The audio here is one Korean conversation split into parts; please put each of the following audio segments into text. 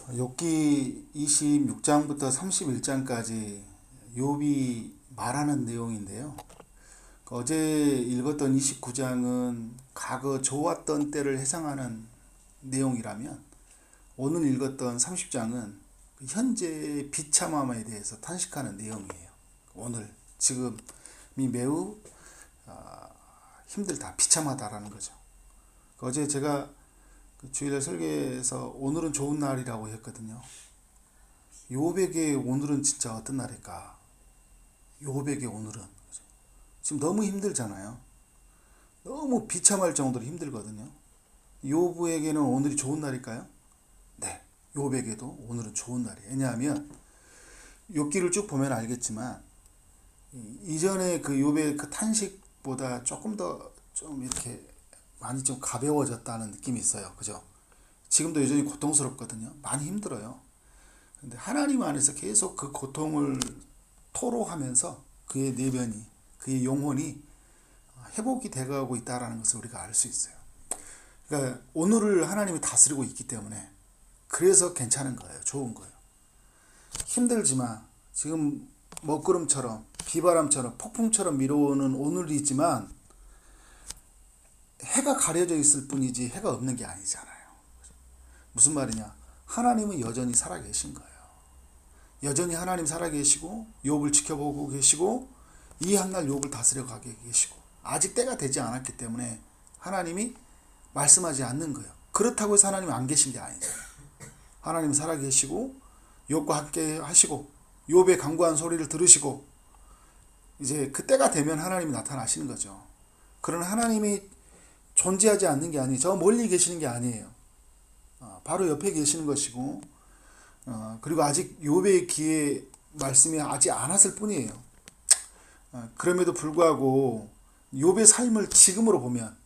욥기 26장부터 31장까지 욥이 말하는 내용인데요. 어제 읽었던 29장은 과거 좋았던 때를 해상하는 내용이라면 오늘 읽었던 30장은 현재 비참함에 대해서 탄식하는 내용이에요. 오늘 지금이 매우 힘들다, 비참하다라는 거죠. 어제 제가 주일날 설계에서 오늘은 좋은 날이라고 했거든요. 욥에게 오늘은 진짜 어떤 날일까? 욥에게 오늘은 지금 너무 힘들잖아요. 너무 비참할 정도로 힘들거든요. 욥에게는 오늘이 좋은 날일까요? 네, 욥에게도 오늘은 좋은 날이에요. 왜냐하면 욥기를 쭉 보면 알겠지만 이전에 그 욥의 그 탄식보다 조금 더 좀 이렇게 많이 좀 가벼워졌다는 느낌이 있어요. 그죠? 지금도 여전히 고통스럽거든요. 많이 힘들어요. 근데 하나님 안에서 계속 그 고통을 토로하면서 그의 내면이, 그의 영혼이 회복이 되어가고 있다는 것을 우리가 알 수 있어요. 그러니까 오늘을 하나님이 다스리고 있기 때문에 그래서 괜찮은 거예요. 좋은 거예요. 힘들지만 지금 먹구름처럼 비바람처럼 폭풍처럼 밀어오는 오늘이 있지만 해가 가려져 있을 뿐이지 해가 없는 게 아니잖아요. 무슨 말이냐? 하나님은 여전히 살아계신 거예요. 여전히 하나님 살아계시고 욥을 지켜보고 계시고 이 한날 욥을 다스려 가게 계시고 아직 때가 되지 않았기 때문에 하나님이 말씀하지 않는 거예요. 그렇다고 해서 하나님이 안 계신 게 아니잖아요. 하나님 살아계시고 욥과 함께 하시고 욥의 간구한 소리를 들으시고 이제 그 때가 되면 하나님이 나타나시는 거죠. 그러나 하나님이 존재하지 않는 게 아니에요. 저 멀리 계시는 게 아니에요. 바로 옆에 계시는 것이고 그리고 아직 욥의 귀에 말씀이 아직 안 왔을 뿐이에요. 그럼에도 불구하고 욥의 삶을 지금으로 보면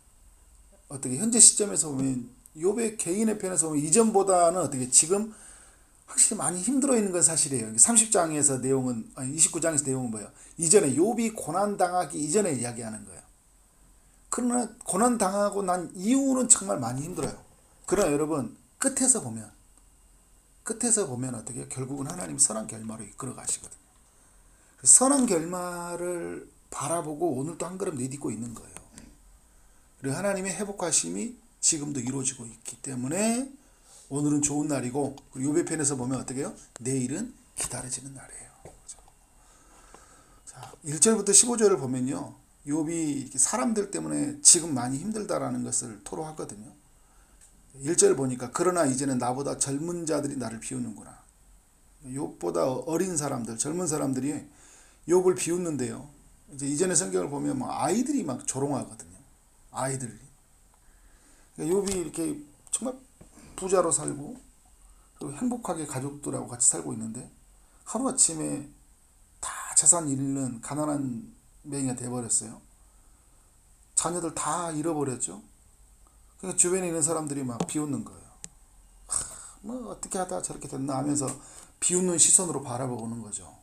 어떻게 현재 시점에서 보면 욥의 개인의 편에서 보면 이전보다는 어떻게 지금 확실히 많이 힘들어 있는 건 사실이에요. 30장에서 내용은 29장에서 내용은 뭐예요? 이전에 욥이 고난 당하기 이전에 이야기하는 거예요. 그러나 고난 당하고 난 이후는 정말 많이 힘들어요. 그러나 여러분 끝에서 보면 어떻게 결국은 하나님 선한 결말로 이끌어 가시거든요. 선한 결말을 바라보고 오늘도 한 걸음 내딛고 있는 거예요. 그리고 하나님의 회복하심이 지금도 이루어지고 있기 때문에 오늘은 좋은 날이고 욥의 편에서 보면 어떻게 해요? 내일은 기다려지는 날이에요. 자, 1절부터 15절을 보면요. 욥이 사람들 때문에 지금 많이 힘들다라는 것을 토로하거든요. 1절 보니까 그러나 이제는 나보다 젊은 자들이 나를 비웃는구나. 욥보다 어린 사람들, 젊은 사람들이 욥을 비웃는데요. 이제 이전의 성경을 보면 막 아이들이 막 조롱하거든요. 아이들이. 그러니까 욥이 이렇게 정말 부자로 살고 그리고 행복하게 가족들하고 같이 살고 있는데 하루아침에 다 재산 잃는 가난한 맹이가 돼버렸어요. 자녀들 다 잃어버렸죠. 그러니까 주변에 있는 사람들이 막 비웃는 거예요. 뭐 어떻게 하다 저렇게 됐나 하면서 비웃는 시선으로 바라보는 거죠.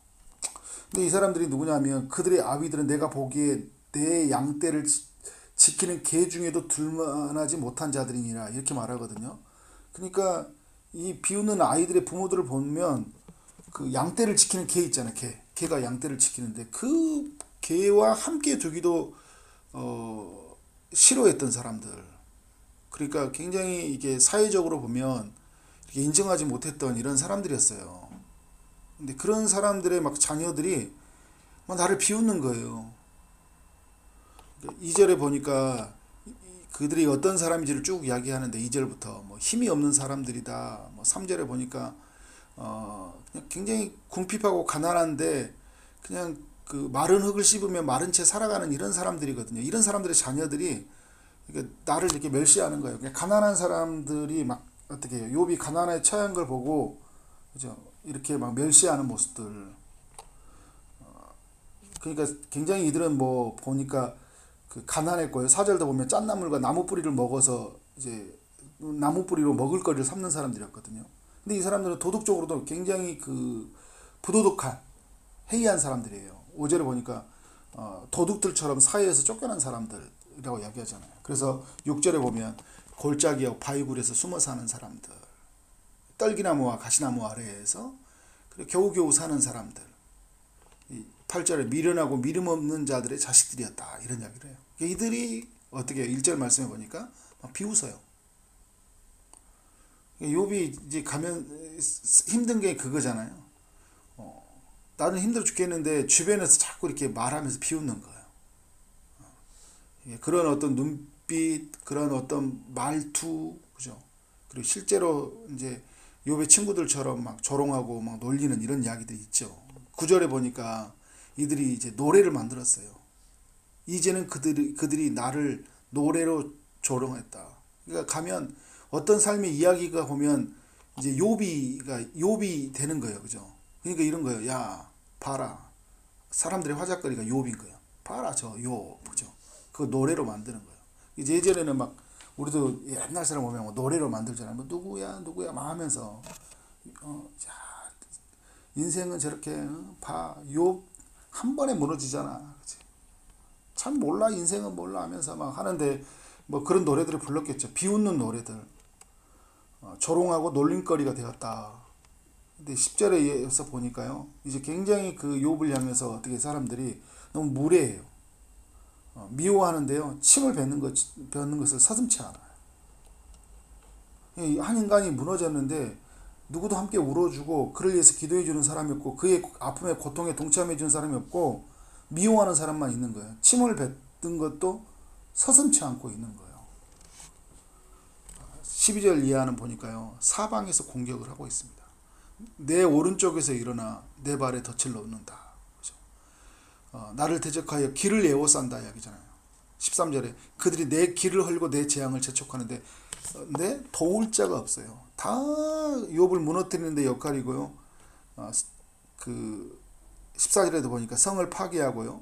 근데 이 사람들이 누구냐면 그들의 아비들은 내가 보기에 내 양떼를 지키는 개 중에도 둘만하지 못한 자들이니라 이렇게 말하거든요. 그러니까 이 비웃는 아이들의 부모들을 보면 그 양떼를 지키는 개 있잖아요. 개가 양떼를 지키는데 그 개와 함께 두기도 싫어했던 사람들. 그러니까 굉장히 이게 사회적으로 보면 이렇게 인정하지 못했던 이런 사람들이었어요. 근데 그런 사람들의 막 자녀들이 막 나를 비웃는 거예요. 2절에 보니까 그들이 어떤 사람인지를 쭉 이야기하는데 2절부터 뭐 힘이 없는 사람들이다. 뭐 3절에 보니까 그냥 굉장히 궁핍하고 가난한데 그냥 그 마른 흙을 씹으며 마른 채 살아가는 이런 사람들이거든요. 이런 사람들의 자녀들이 나를 이렇게 멸시하는 거예요. 그냥 가난한 사람들이 막 어떻게 해요? 욥이 가난에 처한 걸 보고 그죠? 이렇게 막 멸시하는 모습들. 그러니까 굉장히 이들은 뭐 보니까 그 가난했고요. 4절도 보면 짠나물과 나무 뿌리를 먹어서 이제 나무 뿌리로 먹을 거리를 삼는 사람들이었거든요. 근데 이 사람들은 도덕적으로도 굉장히 그 부도덕한 해이한 사람들이에요. 5절에 보니까 도둑들처럼 사회에서 쫓겨난 사람들이라고 이야기하잖아요. 그래서 6절에 보면 골짜기와 바위굴에서 숨어 사는 사람들. 떨기나무와 가시나무 아래에서 겨우겨우 사는 사람들, 8절에 미련하고 미름 없는 자들의 자식들이었다 이런 이야기를 해요. 이들이 어떻게 1절 말씀해 보니까 막 비웃어요. 욥이 이제 가면 힘든 게 그거잖아요. 나는 힘들어 죽겠는데 주변에서 자꾸 이렇게 말하면서 비웃는 거예요. 그런 어떤 눈빛, 그런 어떤 말투, 그죠? 그리고 실제로 이제 욥의 친구들처럼 막 조롱하고 막 놀리는 이런 이야기들이 있죠. 9절에 보니까 이들이 이제 노래를 만들었어요. 이제는 그들이 나를 노래로 조롱했다. 그러니까 가면 어떤 삶의 이야기가 보면 이제 욥이 되는 거예요. 그죠? 그러니까 이런 거예요. 야, 봐라. 사람들의 화작거리가 욥인 거예요. 봐라, 저 욥. 그죠? 그거 노래로 만드는 거예요. 이제 예전에는 막 우리도 옛날 사람 보면 뭐 노래로 만들잖아요. 뭐 누구야 막 하면서 자, 인생은 저렇게 봐. 욥 한 번에 무너지잖아. 그치? 참 몰라 인생은 몰라 하면서 막 하는데 뭐 그런 노래들을 불렀겠죠. 비웃는 노래들. 조롱하고 놀림거리가 되었다. 근데 10절에서 보니까요. 이제 굉장히 그 욥을 향해서 어떻게 사람들이 너무 무례해요. 미워하는데요. 침을 뱉는 것을 서슴지 않아요. 한 인간이 무너졌는데 누구도 함께 울어주고 그를 위해서 기도해주는 사람이 없고 그의 아픔에 고통에 동참해주는 사람이 없고 미워하는 사람만 있는 거예요. 침을 뱉는 것도 서슴지 않고 있는 거예요. 12절 이하는 보니까요. 사방에서 공격을 하고 있습니다. 내 오른쪽에서 일어나 내 발에 덫을 놓는다. 그렇죠? 나를 대적하여 길을 에워싼다 이야기잖아요. 13절에 그들이 내 길을 헐고 내 재앙을 재촉하는데 도울 자가 없어요. 다 욥을 무너뜨리는 데 역할이고요. 그 14절에도 보니까 성을 파괴하고요.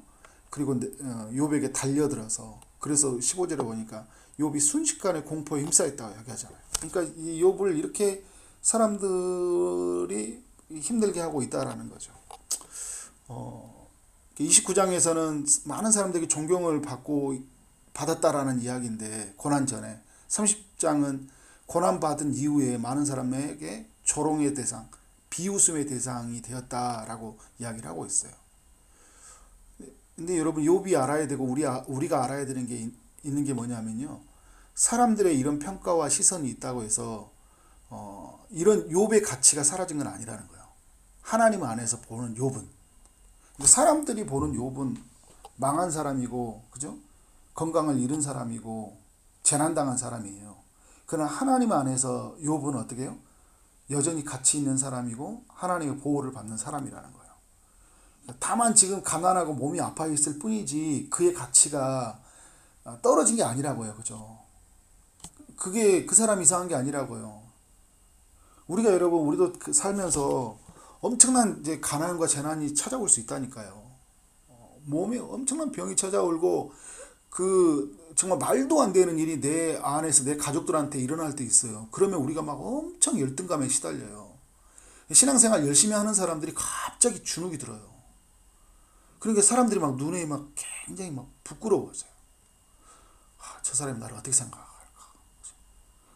그리고 욥에게 달려들어서 그래서 15절에 보니까 욥이 순식간에 공포에 힘싸였다고 이야기하잖아요. 그러니까 이 욥을 이렇게 사람들이 힘들게 하고 있다라는 거죠. 29장에서는 많은 사람들이 존경을 받았다라는 이야기인데 고난 전에 30장은 고난받은 이후에 많은 사람에게 조롱의 대상, 비웃음의 대상이 되었다라고 이야기를 하고 있어요. 근데 여러분 욥이 알아야 되고 우리가 알아야 되는 게 있는 게 뭐냐면요. 사람들의 이런 평가와 시선이 있다고 해서 이런 욥의 가치가 사라진 건 아니라는 거예요. 하나님 안에서 보는 욥은 사람들이 보는 욥은 망한 사람이고 그죠? 건강을 잃은 사람이고 재난당한 사람이에요. 그러나 하나님 안에서 욥은 어떻게 해요? 여전히 가치 있는 사람이고 하나님의 보호를 받는 사람이라는 거예요. 다만 지금 가난하고 몸이 아파 있을 뿐이지 그의 가치가 떨어진 게 아니라고요. 그죠? 그게 그 사람 이상한 게 아니라고요. 우리도 살면서 엄청난 이제 가난과 재난이 찾아올 수 있다니까요. 몸에 엄청난 병이 찾아오고 정말 말도 안 되는 일이 내 안에서 내 가족들한테 일어날 때 있어요. 그러면 우리가 막 엄청 열등감에 시달려요. 신앙생활 열심히 하는 사람들이 갑자기 주눅이 들어요. 그러니까 사람들이 막 눈에 막 굉장히 막 부끄러워져요. 저 사람이 나를 어떻게 생각할까?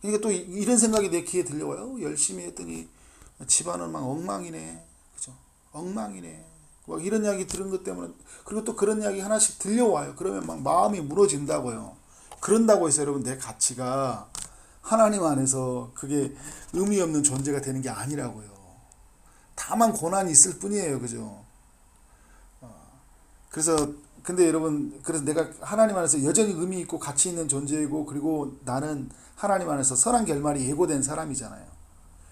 그러니까 또 이런 생각이 내 귀에 들려와요. 열심히 했더니 집안은 막 엉망이네. 그죠? 엉망이네. 막 이런 이야기 들은 것 때문에 그리고 또 그런 이야기 하나씩 들려와요. 그러면 막 마음이 무너진다고요. 그런다고 해서 여러분 내 가치가 하나님 안에서 그게 의미 없는 존재가 되는 게 아니라고요. 다만 고난이 있을 뿐이에요. 그죠? 근데 여러분 그래서 내가 하나님 안에서 여전히 의미 있고 가치 있는 존재이고 그리고 나는 하나님 안에서 선한 결말이 예고된 사람이잖아요.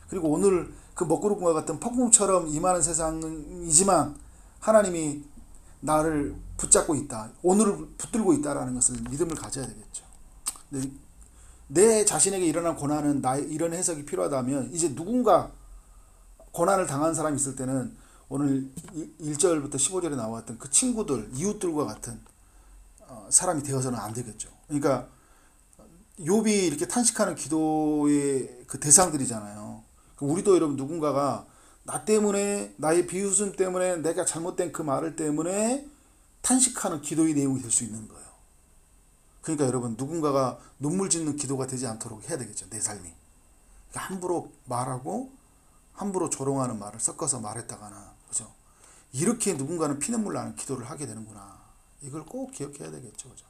그리고 오늘 그 먹구름과 같은 폭풍처럼 임하는 세상이지만 하나님이 나를 붙잡고 있다. 오늘을 붙들고 있다라는 것을 믿음을 가져야 되겠죠. 내 자신에게 일어난 고난은 이런 해석이 필요하다면 이제 누군가 고난을 당한 사람이 있을 때는 오늘 1절부터 15절에 나왔던 그 친구들, 이웃들과 같은 사람이 되어서는 안 되겠죠. 그러니까 욥이 이렇게 탄식하는 기도의 그 대상들이잖아요. 우리도 여러분 누군가가 나 때문에 나의 비웃음 때문에 내가 잘못된 그 말을 때문에 탄식하는 기도의 내용이 될 수 있는 거예요. 그러니까 여러분 누군가가 눈물 짓는 기도가 되지 않도록 해야 되겠죠. 내 삶이. 함부로 말하고 함부로 조롱하는 말을 섞어서 말했다가나, 그죠? 이렇게 누군가는 피눈물 나는 기도를 하게 되는구나. 이걸 꼭 기억해야 되겠죠, 그죠?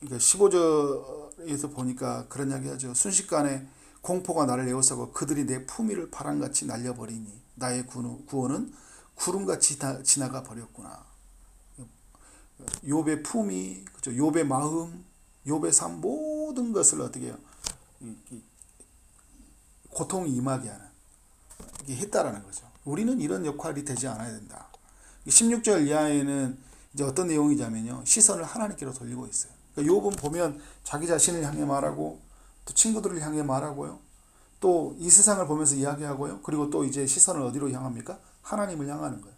그러니까 15절에서 보니까 그런 이야기 하죠. 순식간에 공포가 나를 에워싸고 그들이 내 품위를 바람같이 날려버리니 나의 구원은 구름같이 지나가 버렸구나. 욥의 품위, 그죠? 욥의 마음, 욥의 삶 모든 것을 어떻게 해요? 고통이 임하게 하는 이게 했다라는 거죠. 우리는 이런 역할이 되지 않아야 된다. 16절 이하에는 이제 어떤 내용이냐면요, 시선을 하나님께로 돌리고 있어요. 그러니까 욥은 보면 자기 자신을 향해 말하고 또 친구들을 향해 말하고요, 또 이 세상을 보면서 이야기하고요, 그리고 또 이제 시선을 어디로 향합니까? 하나님을 향하는 거예요.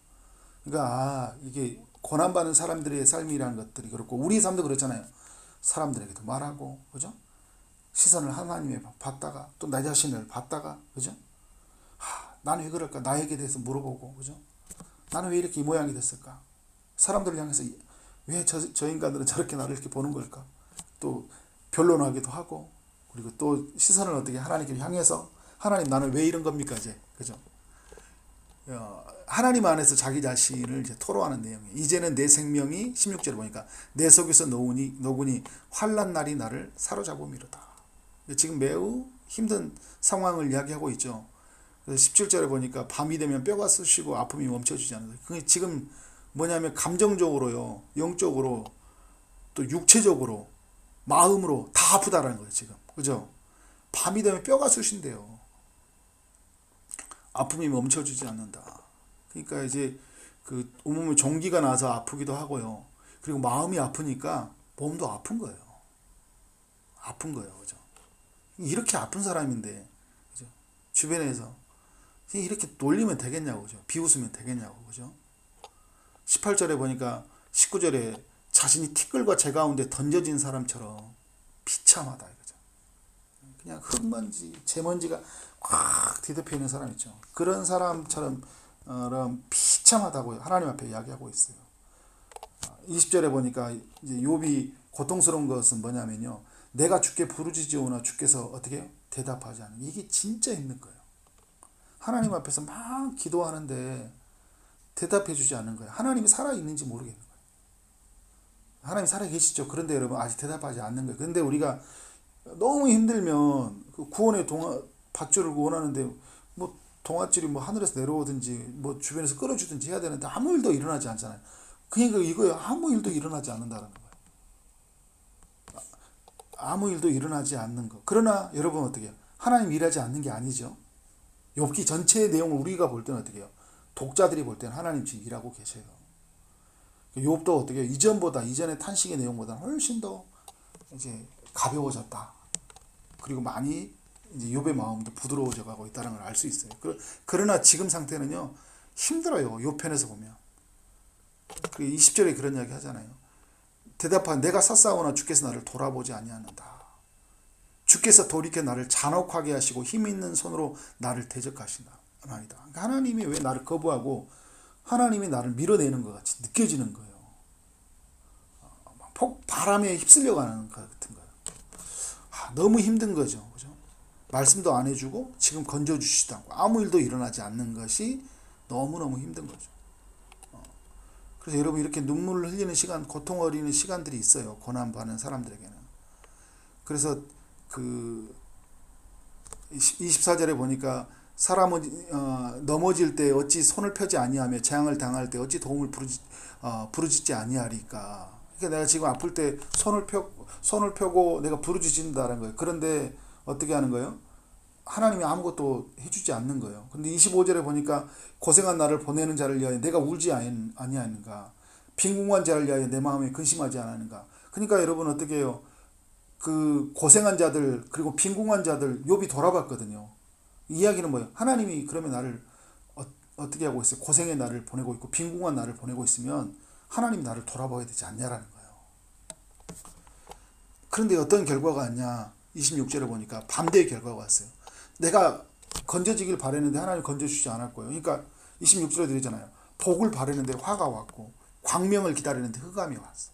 그러니까 이게 고난받는 사람들의 삶이라는 것들이 그렇고 우리 삶도 그렇잖아요. 사람들에게도 말하고, 그죠? 시선을 하나님에 봤다가 또 나 자신을 봤다가, 그죠? 나는 왜 그럴까? 나에게 대해서 물어보고, 그죠? 나는 왜 이렇게 이 모양이 됐을까? 사람들을 향해서 왜 저 인간들은 저렇게 나를 이렇게 보는 걸까? 또 변론하기도 하고, 그리고 또 시선을 어떻게 하나님께 향해서 하나님 나는 왜 이런 겁니까? 이제, 그죠? 하나님 안에서 자기 자신을 이제 토로하는 내용이에요. 이제는 내 생명이 16절에 보니까 내 속에서 노구니 환난 날이 나를 사로잡음이로다. 지금 매우 힘든 상황을 이야기하고 있죠. 그래서 17절에 보니까 밤이 되면 뼈가 쑤시고 아픔이 멈춰지지 않는다. 그게 지금 뭐냐면 감정적으로요, 영적으로, 또 육체적으로, 마음으로 다 아프다라는 거예요, 지금. 그죠? 밤이 되면 뼈가 쑤신대요. 아픔이 멈춰지지 않는다. 그러니까 이제 그 온몸에 종기가 나서 아프기도 하고요. 그리고 마음이 아프니까 몸도 아픈 거예요. 아픈 거예요, 그죠? 이렇게 아픈 사람인데, 그죠? 주변에서 이렇게 놀리면 되겠냐고, 그죠? 비웃으면 되겠냐고, 그죠? 18절에 보니까 19절에 자신이 티끌과 재 가운데 던져진 사람처럼 비참하다, 그죠? 그냥 흙먼지, 재먼지가 꽉 뒤덮여 있는 사람 있죠. 그런 사람처럼 비참하다고 하나님 앞에 이야기하고 있어요. 20절에 보니까 이제 욥이 고통스러운 것은 뭐냐면요, 내가 주께 부르짖으오나 주께서 어떻게 해요? 대답하지 않는, 이게 진짜 힘든 거예요. 하나님 앞에서 막 기도하는데 대답해 주지 않는 거예요. 하나님이 살아있는지 모르겠는 거예요. 하나님 살아계시죠. 그런데 여러분 아직 대답하지 않는 거예요. 그런데 우리가 너무 힘들면 그 구원의 밧줄을 원하는데 뭐 동아줄이 뭐 하늘에서 내려오든지 뭐 주변에서 끌어주든지 해야 되는데 아무 일도 일어나지 않잖아요. 그러니까 이거예요. 아무 일도 일어나지 않는다는 거예요. 아무 일도 일어나지 않는 거. 그러나 여러분 어떻게 해요? 하나님 일하지 않는 게 아니죠. 욥기 전체의 내용을 우리가 볼 때는 어떻게 해요? 독자들이 볼 때는 하나님 지금 일하고 계셔요. 욥도 어떻게 해요? 이전의 탄식의 내용보다 훨씬 더 이제 가벼워졌다. 그리고 많이 이제 욥의 마음도 부드러워져 가고 있다는 걸 알 수 있어요. 그러나 지금 상태는요, 힘들어요. 욥 편에서 보면. 20절에 그런 이야기 하잖아요. 대답한 내가 샀사오나 주께서 나를 돌아보지 아니하는다. 주께서 돌이켜 나를 잔혹하게 하시고 힘 있는 손으로 나를 대적하신다. 그러니까 하나님이 왜 나를 거부하고 하나님이 나를 밀어내는 것 같이 느껴지는 거예요. 바람에 휩쓸려가는 것 같은 거예요. 너무 힘든 거죠. 그죠? 말씀도 안 해주고 지금 건져주시지도 않고 아무 일도 일어나지 않는 것이 너무너무 힘든 거죠. 그래서 여러분 이렇게 눈물을 흘리는 시간, 고통 어리는 시간들이 있어요. 고난받는 사람들에게는. 그래서 그 24절에 보니까 사람은 넘어질 때 어찌 손을 펴지 아니하며 재앙을 당할 때 어찌 도움을 부르짖지 아니하리까. 그러니까 내가 지금 아플 때 손을 펴고 내가 부르짖는다는 거예요. 그런데 어떻게 하는 거예요? 하나님이 아무것도 해주지 않는 거예요. 근데 25절에 보니까 고생한 나를 보내는 자를 위하여 내가 울지 아니하는가. 빈궁한 자를 위하여 내 마음에 근심하지 않았는가. 그러니까 여러분 어떻게 해요? 그 고생한 자들 그리고 빈궁한 자들 욥이 돌아봤거든요. 이야기는 뭐예요? 하나님이 그러면 나를 어떻게 하고 있어요? 고생의 나를 보내고 있고 빈궁한 나를 보내고 있으면 하나님이 나를 돌아봐야 되지 않냐라는 거예요. 그런데 어떤 결과가 왔냐? 26절에 보니까 반대의 결과가 왔어요. 내가 건져지길 바랬는데 하나님 건져주지 않았고요. 그러니까 26절에 드리잖아요. 복을 바랬는데 화가 왔고 광명을 기다리는데 흑암이 왔어.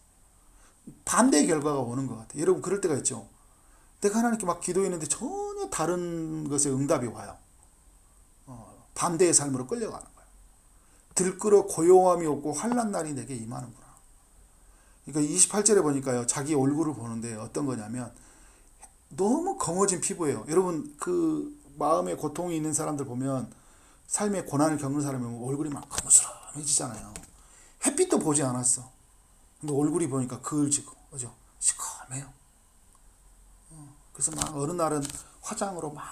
반대의 결과가 오는 것 같아요. 여러분 그럴 때가 있죠. 내가 하나님께 막 기도했는데 전혀 다른 것에 응답이 와요. 반대의 삶으로 끌려가는 거예요. 들끓어 고요함이 없고 환난 날이 내게 임하는구나. 그러니까 28절에 보니까요, 자기 얼굴을 보는데 어떤 거냐면 너무 검어진 피부예요. 여러분 그 마음에 고통이 있는 사람들 보면, 삶의 고난을 겪는 사람이 얼굴이 막 거무스름해지잖아요. 햇빛도 보지 않았어. 근데 얼굴이 보니까 그을지고, 그죠? 시커매요. 그래서 막 어느 날은 화장으로 막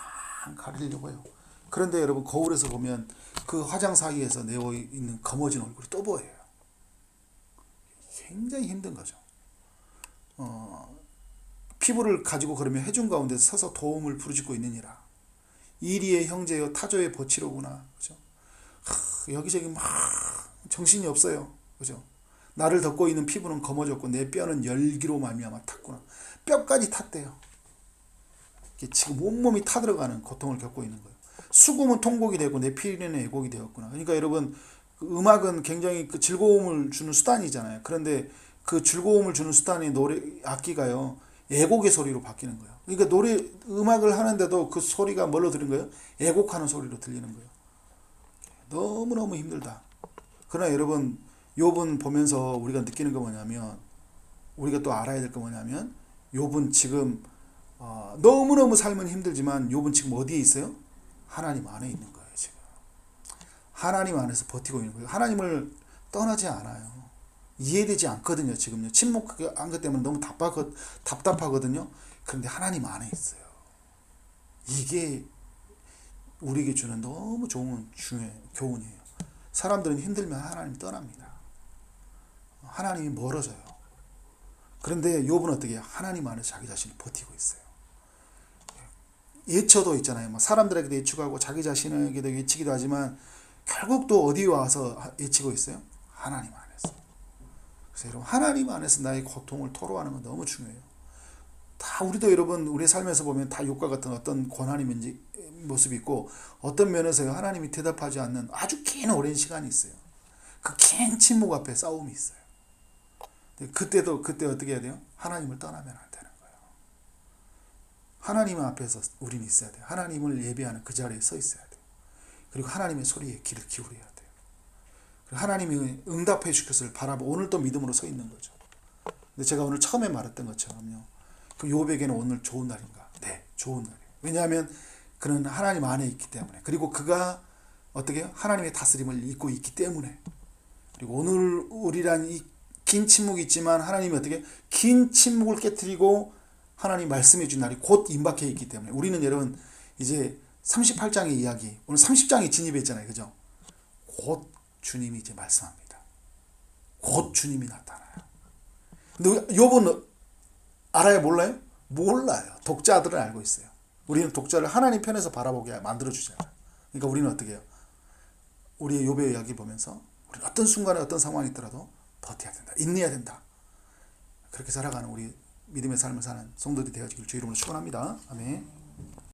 가리려고 해요. 그런데 여러분 거울에서 보면 그 화장 사이에서 내어 있는 검어진 얼굴이 또 보여요. 굉장히 힘든 거죠. 피부를 가지고 그러면 회중 가운데 서서 도움을 부르짖고 있느니라. 이리의 형제여 타조의 보치로구나. 그죠? 여기저기 막 정신이 없어요. 그죠? 나를 덮고 있는 피부는 검어졌고 내 뼈는 열기로 말미암아 탔구나. 뼈까지 탔대요. 지금 온몸이 타들어가는 고통을 겪고 있는 거예요. 수금은 통곡이 되고 내 피는 애곡이 되었구나. 그러니까 여러분, 음악은 굉장히 그 즐거움을 주는 수단이잖아요. 그런데 그 즐거움을 주는 수단의 노래 악기가요, 애곡의 소리로 바뀌는 거예요. 그러니까 음악을 하는데도 그 소리가 뭘로 들린 거예요? 애곡하는 소리로 들리는 거예요. 너무너무 힘들다. 그러나 여러분, 욥은 보면서 우리가 느끼는 거 뭐냐면, 우리가 또 알아야 될 거 뭐냐면, 욥은 지금 너무너무 삶은 힘들지만 욥은 지금 어디에 있어요? 하나님 안에 있는 거예요. 지금 하나님 안에서 버티고 있는 거예요. 하나님을 떠나지 않아요. 이해되지 않거든요. 지금요. 침묵한 것 때문에 너무 답답하거든요. 그런데 하나님 안에 있어요. 이게 우리에게 주는 너무 좋은 교훈이에요. 사람들은 힘들면 하나님 떠납니다. 하나님이 멀어져요. 그런데 욥은 어떻게 해요? 하나님 안에 자기 자신을 버티고 있어요. 예처도 있잖아요. 뭐 사람들에게도 예측하고 자기 자신에게도 예치기도 하지만 결국 또 어디 와서 예치고 있어요? 하나님 안에서. 그래서 여러분, 하나님 안에서 나의 고통을 토로하는 건 너무 중요해요. 다 우리도 여러분 우리의 삶에서 보면 다 욥과 같은 어떤 고난의 모습이 있고, 어떤 면에서 하나님이 대답하지 않는 아주 긴 오랜 시간이 있어요. 그 긴 침묵 앞에 싸움이 있어요. 그때 어떻게 해야 돼요? 하나님을 떠나면 안 되는 거예요. 하나님 앞에서 우리는 있어야 돼요. 하나님을 예배하는 그 자리에 서 있어야 돼요. 그리고 하나님의 소리에 귀를 기울여야 돼요. 그리고 하나님이 응답해 주실 것을 바라보고 오늘 또 믿음으로 서 있는 거죠. 근데 제가 오늘 처음에 말했던 것처럼요, 그 욥에게는 오늘 좋은 날인가? 네, 좋은 날이에요. 왜냐하면 그는 하나님 안에 있기 때문에, 그리고 그가 어떻게 해요? 하나님의 다스림을 잊고 있기 때문에, 그리고 오늘 우리란 이 긴 침묵이 있지만 하나님이 어떻게 긴 침묵을 깨뜨리고 하나님 말씀해 준 날이 곧 임박해 있기 때문에, 우리는 여러분 이제 38장의 이야기, 오늘 30장에 진입했잖아요. 그죠? 곧 주님이 이제 말씀합니다. 곧 주님이 나타나요. 근데 욥은 알아요? 몰라요? 몰라요. 독자들은 알고 있어요. 우리는 독자를 하나님 편에서 바라보게 만들어주잖아요. 그러니까 우리는 어떻게 해요? 우리의 욥의 이야기 보면서 우리는 어떤 순간에 어떤 상황이 있더라도 버텨야 된다. 인내해야 된다. 그렇게 살아가는 우리 믿음의 삶을 사는 성도들이 되어지길 주 이름으로 축원합니다. 아멘.